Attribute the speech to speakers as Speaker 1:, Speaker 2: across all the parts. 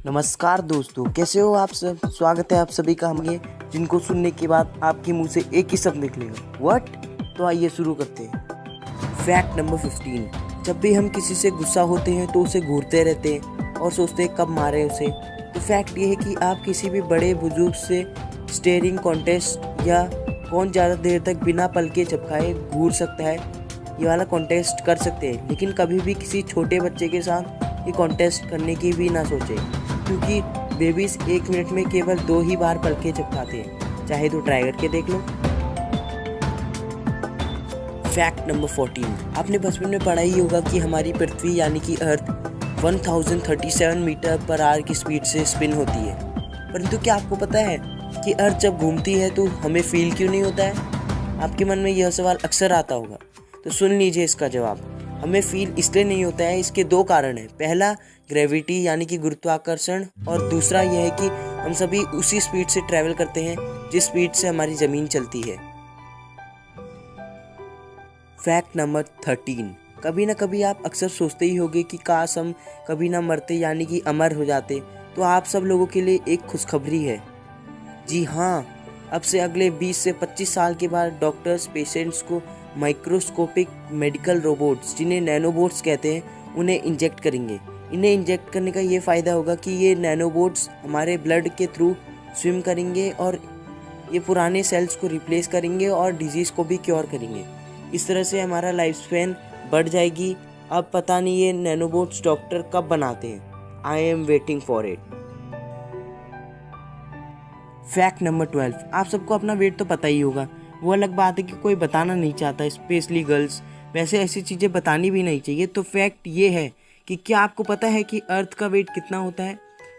Speaker 1: नमस्कार दोस्तों, कैसे हो आप सब। स्वागत है आप सभी का हमें जिनको सुनने के बाद आपके मुंह से एक ही शब्द निकलेगा, व्हाट। तो आइए शुरू करते हैं। Fact number 15। जब भी हम किसी से गुस्सा होते हैं तो उसे घूरते रहते हैं और सोचते हैं कब मारें उसे। तो फैक्ट ये है कि आप किसी भी बड़े बुजुर्ग से स्टेयरिंग कॉन्टेस्ट या कौन ज़्यादा देर तक बिना पलके झपकाए घूर सकता है, ये वाला कॉन्टेस्ट कर सकते हैं। लेकिन कभी भी किसी छोटे बच्चे के साथ ये कॉन्टेस्ट करने की भी ना सोचें, क्योंकि बेबीज 1 मिनट में केवल 2 ही बार पलके झपकाते हैं। चाहे तो ट्राई करके देख लो। Fact number 14। आपने बचपन में पढ़ा ही होगा कि हमारी पृथ्वी यानी कि अर्थ 1037 मीटर पर आवर की स्पीड से स्पिन होती है। परंतु क्या आपको पता है कि अर्थ जब घूमती है तो हमें फील क्यों नहीं होता है। आपके मन में यह सवाल अक्सर आता होगा, तो सुन लीजिए इसका जवाब। हमें फील इसलिए नहीं होता है, इसके 2 कारण हैं। पहला ग्रेविटी यानी कि गुरुत्वाकर्षण, और दूसरा यह है कि हम सभी उसी स्पीड से ट्रैवल करते हैं जिस स्पीड से हमारी ज़मीन चलती है। Fact number 13। कभी ना कभी आप अक्सर सोचते ही होंगे कि काश हम कभी ना मरते यानी कि अमर हो जाते। तो आप सब लोगों के लिए एक खुशखबरी है। जी हाँ, अब से अगले 20 से 25 साल के बाद डॉक्टर्स पेशेंट्स को माइक्रोस्कोपिक मेडिकल रोबोट्स, जिन्हें नैनोबोट्स कहते हैं, उन्हें इंजेक्ट करेंगे। इन्हें इंजेक्ट करने का ये फ़ायदा होगा कि ये नैनोबोट्स हमारे ब्लड के थ्रू स्विम करेंगे और ये पुराने सेल्स को रिप्लेस करेंगे और डिजीज़ को भी क्योर करेंगे। इस तरह से हमारा लाइफ स्पैन बढ़ जाएगी। अब पता नहीं ये नैनोबोट्स डॉक्टर कब बनाते हैं। I am waiting for it. Fact number 12। आप सबको अपना वेट तो पता ही होगा। वो अलग बात है कि कोई बताना नहीं चाहता, स्पेशली गर्ल्स। वैसे ऐसी चीज़ें बतानी भी नहीं चाहिए। तो फैक्ट ये है कि क्या आपको पता है कि अर्थ का वेट कितना होता है।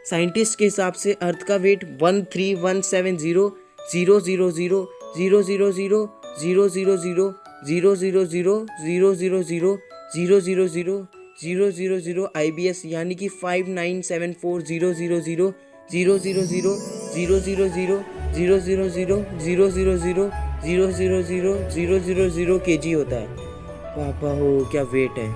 Speaker 1: साइंटिस्ट के हिसाब से अर्थ का वेट 131700000000000000000000 IBS यानी कि 5974000000000000000000 kg होता है। पापा हो, क्या वेट है।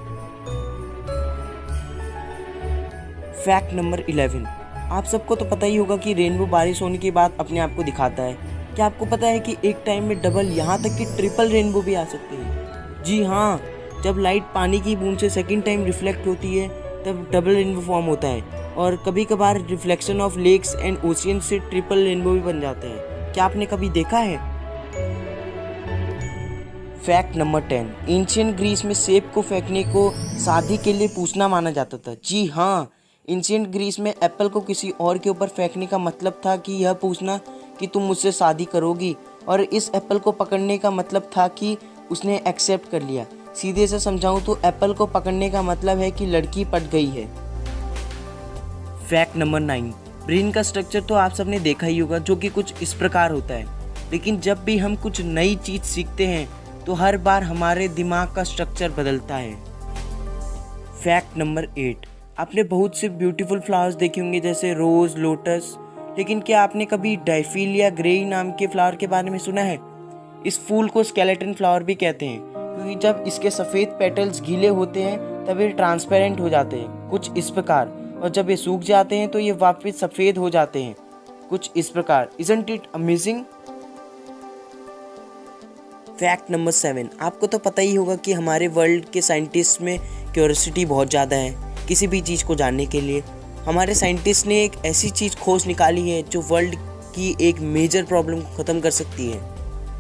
Speaker 1: Fact number 11। आप सबको तो पता ही होगा कि रेनबो बारिश होने के बाद अपने आप को दिखाता है। क्या आपको पता है कि एक टाइम में डबल, यहाँ तक कि ट्रिपल रेनबो भी आ सकते हैं। जी हाँ, जब लाइट पानी की बूंद से सेकंड टाइम रिफ्लेक्ट होती है तब डबल रेनबो फॉर्म होता है, और कभी कभार reflection of lakes and ocean से ट्रिपल रेनबो भी बन जाते हैं। क्या आपने कभी देखा है। Fact number 10। एंशिएंट ग्रीस में सेब को फेंकने को शादी के लिए पूछना माना जाता था। जी हाँ, एंशिएंट ग्रीस में एप्पल को किसी और के ऊपर फेंकने का मतलब था कि यह पूछना कि तुम मुझसे शादी करोगी, और इस एप्पल को पकड़ने का मतलब था कि उसने एक्सेप्ट कर लिया। सीधे से समझाऊं तो एप्पल को पकड़ने का मतलब है कि लड़की पट गई है। Fact number 9। ब्रेन का स्ट्रक्चर तो आप सबने देखा ही होगा, जो कि कुछ इस प्रकार होता है। लेकिन जब भी हम कुछ नई चीज़ सीखते हैं तो हर बार हमारे दिमाग का स्ट्रक्चर बदलता है। Fact number 8। आपने बहुत से ब्यूटीफुल फ्लावर्स देखे होंगे, जैसे रोज़, लोटस। लेकिन क्या आपने कभी डाइफिलिया ग्रेई नाम के फ्लावर के बारे में सुना है। इस फूल को स्केलेटन फ्लावर भी कहते हैं, क्योंकि जब इसके सफ़ेद पेटल्स गीले होते हैं तब ये ट्रांसपेरेंट हो जाते हैं, कुछ इस प्रकार, और जब ये सूख जाते हैं तो ये वापस सफ़ेद हो जाते हैं, कुछ इस प्रकार। Isn't it amazing. Fact number 7। आपको तो पता ही होगा कि हमारे वर्ल्ड के साइंटिस्ट में क्यूरियोसिटी बहुत ज़्यादा है किसी भी चीज़ को जानने के लिए। हमारे साइंटिस्ट ने एक ऐसी चीज़ खोज निकाली है जो वर्ल्ड की एक मेजर प्रॉब्लम को ख़त्म कर सकती है।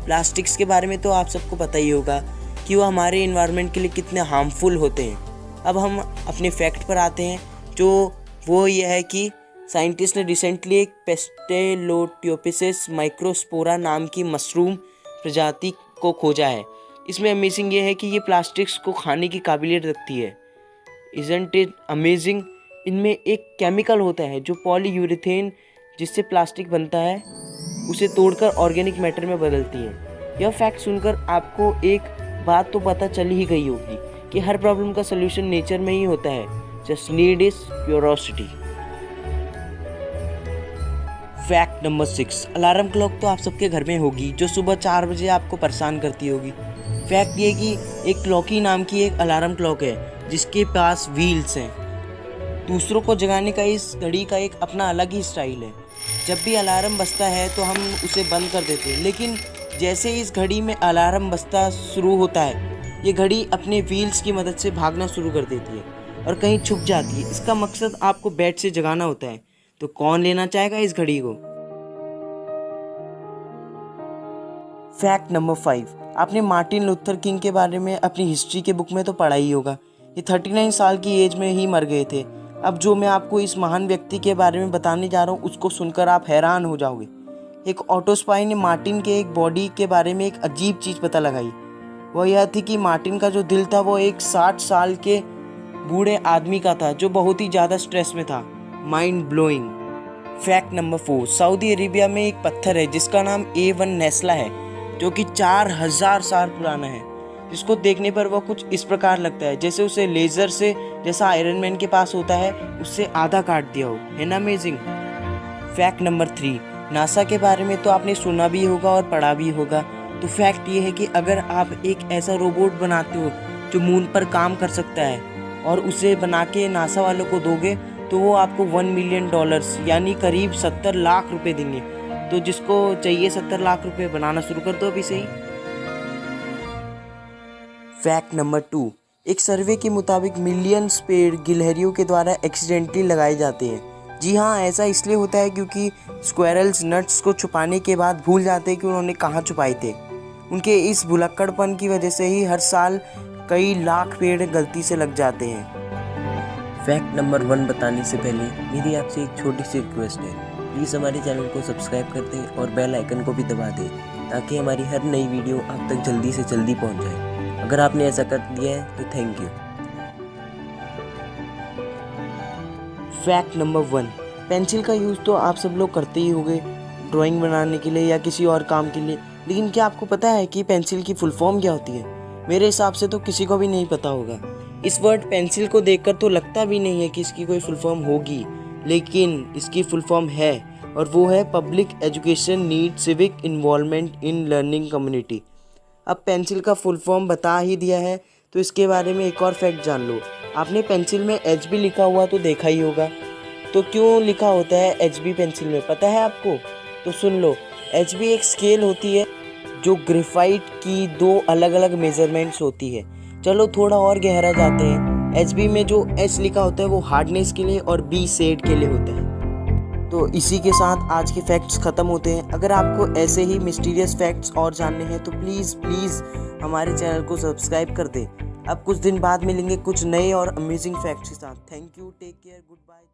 Speaker 1: प्लास्टिक्स के बारे में तो आप सबको पता ही होगा कि वो हमारे एनवायरनमेंट के लिए कितने हार्मफुल होते हैं। अब हम अपने फैक्ट पर आते हैं, जो वो ये है कि साइंटिस्ट ने रिसेंटली एक पेस्टेलोटियोपिसिस माइक्रोस्पोरा नाम की मशरूम प्रजाति को खोजा है। इसमें अमेजिंग ये है कि ये प्लास्टिक्स को खाने की काबिलियत रखती है। Isn't it amazing. इनमें एक केमिकल होता है जो पॉलीयूरेथेन, जिससे प्लास्टिक बनता है, उसे तोड़कर ऑर्गेनिक मैटर में बदलती है। यह फैक्ट सुनकर आपको एक बात तो पता चल ही गई होगी कि हर प्रॉब्लम का सलूशन नेचर में ही होता है। Just need is curiosity. Fact number 6। Alarm clock तो आप सबके घर में होगी, जो सुबह 4 बजे आपको परेशान करती होगी। फैक्ट ये कि एक क्लॉकी नाम की एक अलार्म क्लॉक है जिसके पास व्हील्स हैं। दूसरों को जगाने का इस घड़ी का एक अपना अलग ही स्टाइल है। जब भी अलार्म बजता है तो हम उसे बंद कर देते हैं, लेकिन जैसे ही इस घड़ी में अलार्म बजता शुरू होता है, ये घड़ी अपने व्हील्स की मदद से भागना शुरू कर देती है और कहीं छुप जाती है। इसका मकसद आपको बेड से जगाना होता है। तो कौन लेना चाहेगा इस घड़ी को? फैक्ट नंबर 5, आपने मार्टिन लूथर किंग के बारे में अपनी हिस्ट्री के बुक में तो पढ़ा ही होगा। ये 39 साल की एज में ही मर गए थे। अब जो मैं आपको इस महान व्यक्ति के बारे में बताने जा रहा हूँ उसको सुनकर आप हैरान हो जाओगे। एक ऑटो स्पाई ने मार्टिन के एक बॉडी के बारे में एक अजीब चीज़ पता लगाई। वह यह थी कि मार्टिन का जो दिल था वो एक 60 साल के बूढ़े आदमी का था जो बहुत ही ज़्यादा स्ट्रेस में था। Mind blowing. Fact number 4, Saudi Arabia में एक पत्थर है जिसका नाम A1 नेस्ला है, जो कि 4000 साल पुराना है। जिसको देखने पर वह कुछ इस प्रकार लगता है जैसे उसे लेज़र से, जैसा आयरन मैन के पास होता है, उससे आधा काट दिया हो। है ना अमेजिंग? फैक्ट नंबर 3, नासा के बारे में तो आपने सुना भी होगा और पढ़ा भी होगा। तो फैक्ट ये है कि अगर आप एक ऐसा रोबोट बनाते हो जो मून पर काम कर सकता है और उसे बना के नासा वालों को दोगे तो वो आपको $1 मिलियन यानी करीब 70 लाख रुपए देंगे। तो जिसको चाहिए 70 लाख रुपए, बनाना शुरू कर दो अभी से ही। फैक्ट नंबर 2, एक सर्वे के मुताबिक मिलियंस पेड़ गिलहरियों के द्वारा एक्सीडेंटली लगाए जाते हैं। जी हाँ, ऐसा इसलिए होता है क्योंकि स्क्वेरल्स नट्स को छुपाने के बाद भूल जाते हैं कि उन्होंने कहाँ छुपाए थे। उनके इस भुलक्कड़पन की वजह से ही हर साल कई लाख पेड़ गलती से लग जाते हैं।
Speaker 2: फैक्ट नंबर 1 बताने से पहले मेरी आपसे एक छोटी सी रिक्वेस्ट है। प्लीज़ हमारे चैनल को सब्सक्राइब कर दें और बेल आइकन को भी दबा दें ताकि हमारी हर नई वीडियो आप तक जल्दी से जल्दी पहुंच जाए। अगर आपने ऐसा कर दिया है तो thank you.
Speaker 1: Fact number 1, pencil का यूज़ तो आप सब लोग करते ही होंगे ड्राइंग बनाने के लिए या किसी और काम के लिए, लेकिन क्या आपको पता है कि पेंसिल की फुल फॉर्म क्या होती है? मेरे हिसाब से तो किसी को भी नहीं पता होगा। इस वर्ड पेंसिल को देखकर तो लगता भी नहीं है कि इसकी कोई फुल फॉर्म होगी, लेकिन इसकी फुल फॉर्म है और वो है public education need civic involvement in learning community. अब पेंसिल का फुल फॉर्म बता ही दिया है तो इसके बारे में एक और फैक्ट जान लो। आपने पेंसिल में HB लिखा हुआ तो देखा ही होगा। तो क्यों लिखा होता है HB पेंसिल में, पता है आपको? तो सुन लो। HB एक स्केल होती है जो ग्रेफाइट की 2 अलग अलग मेजरमेंट्स होती है। चलो थोड़ा और गहरा जाते हैं। HB में जो H लिखा होता है वो हार्डनेस के लिए और B शेड के लिए होता है। तो इसी के साथ आज के फैक्ट्स ख़त्म होते हैं। अगर आपको ऐसे ही मिस्टीरियस फैक्ट्स और जानने हैं तो प्लीज़ हमारे चैनल को सब्सक्राइब कर दें। अब कुछ दिन बाद मिलेंगे कुछ नए और अमेजिंग फैक्ट्स के साथ। Thank you, take care, good bye.